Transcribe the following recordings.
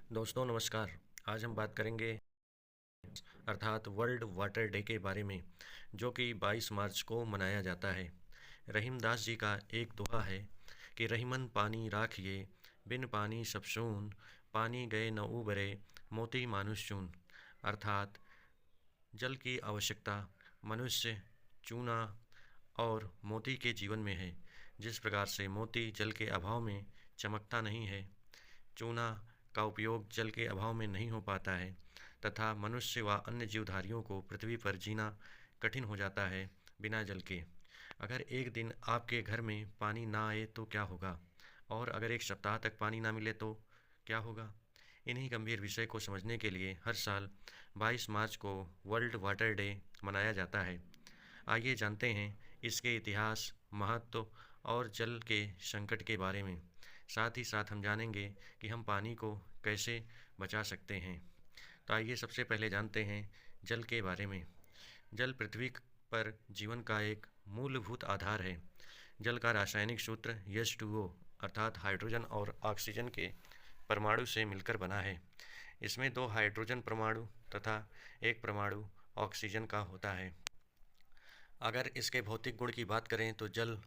दोस्तों नमस्कार। आज हम बात करेंगे अर्थात वर्ल्ड वाटर डे के बारे में, जो कि 22 मार्च को मनाया जाता है। रहीमदास जी का एक दोहा है कि रहीमन पानी राखिए, बिन पानी सब सून, पानी गए न उबरे, मोती मानुष चून। अर्थात जल की आवश्यकता मनुष्य, चूना और मोती के जीवन में है। जिस प्रकार से मोती जल के अभाव में चमकता नहीं है, चूना का उपयोग जल के अभाव में नहीं हो पाता है, तथा मनुष्य व अन्य जीवधारियों को पृथ्वी पर जीना कठिन हो जाता है बिना जल के। अगर एक दिन आपके घर में पानी ना आए तो क्या होगा, और अगर एक सप्ताह तक पानी ना मिले तो क्या होगा। इन्हीं गंभीर विषय को समझने के लिए हर साल 22 मार्च को वर्ल्ड वाटर डे मनाया जाता है। आइए जानते हैं इसके इतिहास, महत्व और जल के संकट के बारे में। साथ ही साथ हम जानेंगे कि हम पानी को कैसे बचा सकते हैं। तो आइए सबसे पहले जानते हैं जल के बारे में। जल पृथ्वी पर जीवन का एक मूलभूत आधार है। जल का रासायनिक सूत्र H2O अर्थात हाइड्रोजन और ऑक्सीजन के परमाणु से मिलकर बना है। इसमें 2 हाइड्रोजन परमाणु तथा एक परमाणु ऑक्सीजन का होता है। अगर इसके भौतिक गुण की बात करें तो जल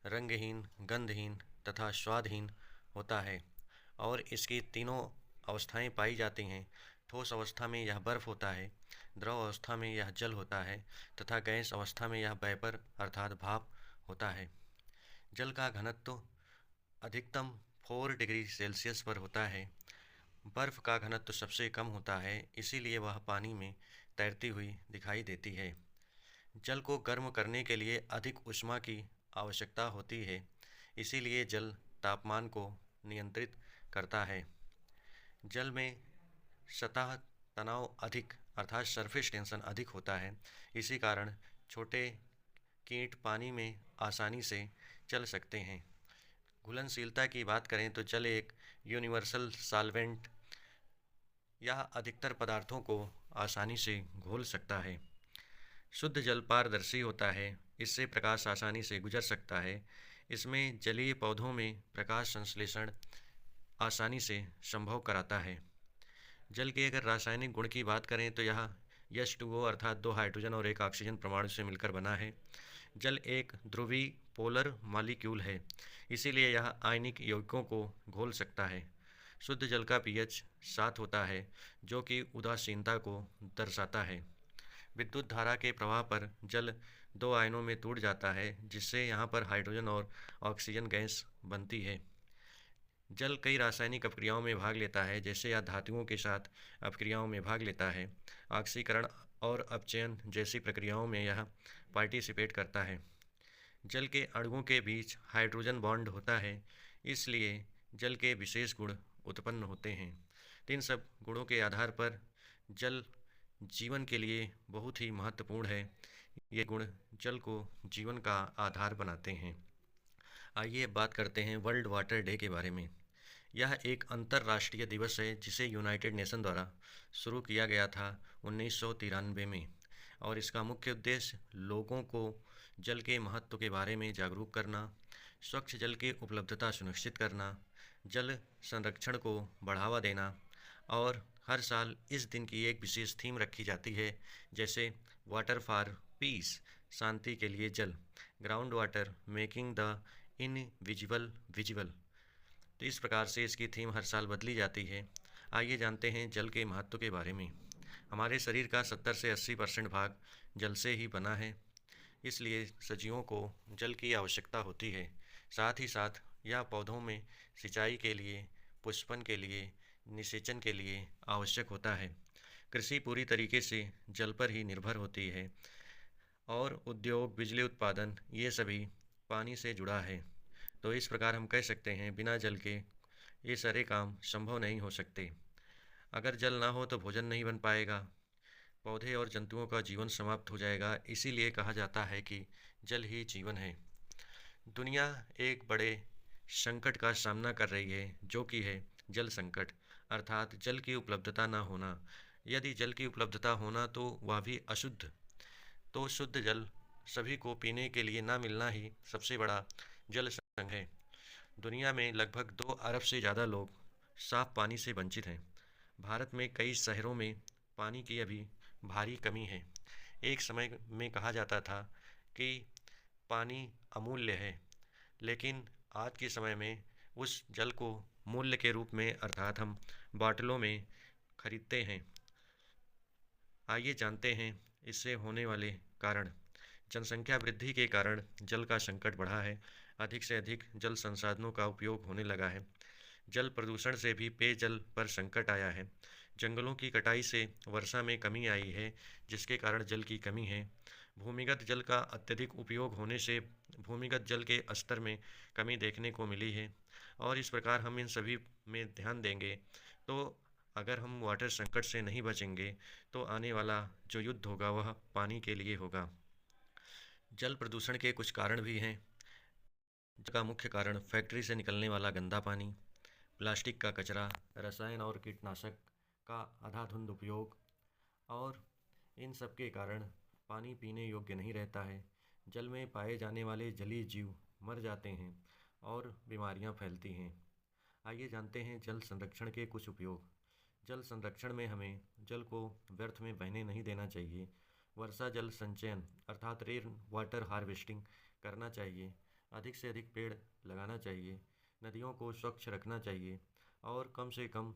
रंगहीन, गंधहीन तथा स्वादहीन होता है और इसकी तीनों अवस्थाएं पाई जाती हैं। ठोस अवस्था में यह बर्फ होता है, द्रव अवस्था में यह जल होता है तथा गैस अवस्था में यह वेपर अर्थात भाप होता है। जल का घनत्व अधिकतम 4 डिग्री सेल्सियस पर होता है। बर्फ का घनत्व सबसे कम होता है, इसीलिए वह पानी में तैरती हुई दिखाई देती है। जल को गर्म करने के लिए अधिक ऊष्मा की आवश्यकता होती है, इसीलिए जल तापमान को नियंत्रित करता है। जल में सतह तनाव अधिक अर्थात सरफेस टेंशन अधिक होता है। इसी कारण छोटे कीट पानी में आसानी से चल सकते हैं। घुलनशीलता की बात करें तो जल एक यूनिवर्सल सॉल्वेंट, यह अधिकतर पदार्थों को आसानी से घोल सकता है। शुद्ध जल पारदर्शी होता है, इससे प्रकाश आसानी से गुजर सकता है। इसमें जलीय पौधों में प्रकाश संश्लेषण आसानी से संभव कराता है। जल के अगर रासायनिक गुण की बात करें तो यह H2O अर्थात 2 हाइड्रोजन और एक ऑक्सीजन परमाणु से मिलकर बना है। जल एक ध्रुवीय पोलर मॉलिक्यूल है, इसीलिए यह आयनिक यौगिकों को घोल सकता है। शुद्ध जल का pH 7 होता है, जो कि उदासीनता को दर्शाता है। विद्युत धारा के प्रवाह पर जल 2 आयनों में टूट जाता है, जिससे यहाँ पर हाइड्रोजन और ऑक्सीजन गैस बनती है। जल कई रासायनिक अपक्रियाओं में भाग लेता है, जैसे यह धातुओं के साथ अपक्रियाओं में भाग लेता है। ऑक्सीकरण और अपचयन जैसी प्रक्रियाओं में यह पार्टिसिपेट करता है। जल के अणुओं के बीच हाइड्रोजन बॉन्ड होता है, इसलिए जल के विशेष गुण उत्पन्न होते हैं। इन सब गुणों के आधार पर जल जीवन के लिए बहुत ही महत्वपूर्ण है। ये गुण जल को जीवन का आधार बनाते हैं। आइए अब बात करते हैं वर्ल्ड वाटर डे के बारे में। यह एक अंतर्राष्ट्रीय दिवस है जिसे यूनाइटेड नेशन द्वारा शुरू किया गया था 1993 में, और इसका मुख्य उद्देश्य लोगों को जल के महत्व के बारे में जागरूक करना, स्वच्छ जल की उपलब्धता सुनिश्चित करना, जल संरक्षण को बढ़ावा देना, और हर साल इस दिन की एक विशेष थीम रखी जाती है, जैसे वाटर फॉर पीस शांति के लिए जल, ground water making the invisible visible. तो इस प्रकार से इसकी थीम हर साल बदली जाती है। आइए जानते हैं जल के महत्व के बारे में। हमारे शरीर का 70 से 80% भाग जल से ही बना है, इसलिए सजीवों को जल की आवश्यकता होती है। साथ ही साथ यह पौधों में सिंचाई के लिए, पुष्पन के लिए, निषेचन के लिए आवश्यक होता है। कृषि पूरी तरीके से जल पर ही निर्भर होती है, और उद्योग, बिजली उत्पादन, ये सभी पानी से जुड़ा है। तो इस प्रकार हम कह सकते हैं बिना जल के ये सारे काम संभव नहीं हो सकते। अगर जल ना हो तो भोजन नहीं बन पाएगा, पौधे और जंतुओं का जीवन समाप्त हो जाएगा। इसीलिए कहा जाता है कि जल ही जीवन है। दुनिया एक बड़े संकट का सामना कर रही है, जो कि है जल संकट अर्थात जल की उपलब्धता ना होना। यदि जल की उपलब्धता होना तो वह भी अशुद्ध, तो शुद्ध जल सभी को पीने के लिए ना मिलना ही सबसे बड़ा जल संकट है। दुनिया में लगभग 2 अरब से ज़्यादा लोग साफ पानी से वंचित हैं। भारत में कई शहरों में पानी की अभी भारी कमी है। एक समय में कहा जाता था कि पानी अमूल्य है, लेकिन आज के समय में उस जल को मूल्य के रूप में अर्थात हम बॉटलों में खरीदते हैं। आइए जानते हैं इससे होने वाले कारण। जनसंख्या वृद्धि के कारण जल का संकट बढ़ा है। अधिक से अधिक जल संसाधनों का उपयोग होने लगा है। जल प्रदूषण से भी पेयजल पर संकट आया है। जंगलों की कटाई से वर्षा में कमी आई है, जिसके कारण जल की कमी है। भूमिगत जल का अत्यधिक उपयोग होने से भूमिगत जल के स्तर में कमी देखने को मिली है। और इस प्रकार हम इन सभी में ध्यान देंगे तो अगर हम वाटर संकट से नहीं बचेंगे तो आने वाला जो युद्ध होगा वह पानी के लिए होगा। जल प्रदूषण के कुछ कारण भी हैं। इसका मुख्य कारण फैक्ट्री से निकलने वाला गंदा पानी, प्लास्टिक का कचरा, रसायन और कीटनाशक का अंधाधुंध उपयोग, और इन सब के कारण पानी पीने योग्य नहीं रहता है। जल में पाए जाने वाले जलीय जीव मर जाते हैं और बीमारियां फैलती हैं। आइए जानते हैं जल संरक्षण के कुछ उपयोग। जल संरक्षण में हमें जल को व्यर्थ में बहने नहीं देना चाहिए। वर्षा जल संचयन अर्थात रेन वाटर हार्वेस्टिंग करना चाहिए। अधिक से अधिक पेड़ लगाना चाहिए। नदियों को स्वच्छ रखना चाहिए और कम से कम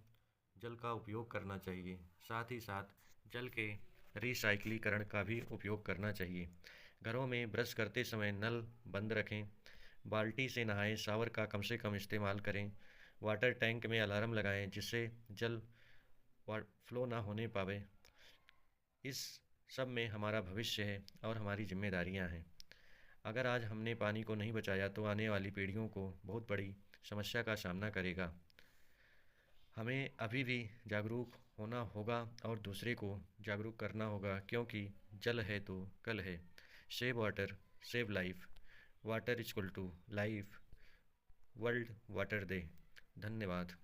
जल का उपयोग करना चाहिए। साथ ही साथ जल के रिसाइक्लीकरण का भी उपयोग करना चाहिए। घरों में ब्रश करते समय नल बंद रखें। बाल्टी से नहाएं, शावर का कम से कम इस्तेमाल करें। वाटर टैंक में अलार्म लगाएं जिससे जल फ्लो ना होने पावे। इस सब में हमारा भविष्य है और हमारी जिम्मेदारियां हैं। अगर आज हमने पानी को नहीं बचाया तो आने वाली पीढ़ियों को बहुत बड़ी समस्या का सामना करेगा। हमें अभी भी जागरूक होना होगा और दूसरे को जागरूक करना होगा, क्योंकि जल है तो कल है। Save water, save life. Water is equal to life. World water day. धन्यवाद।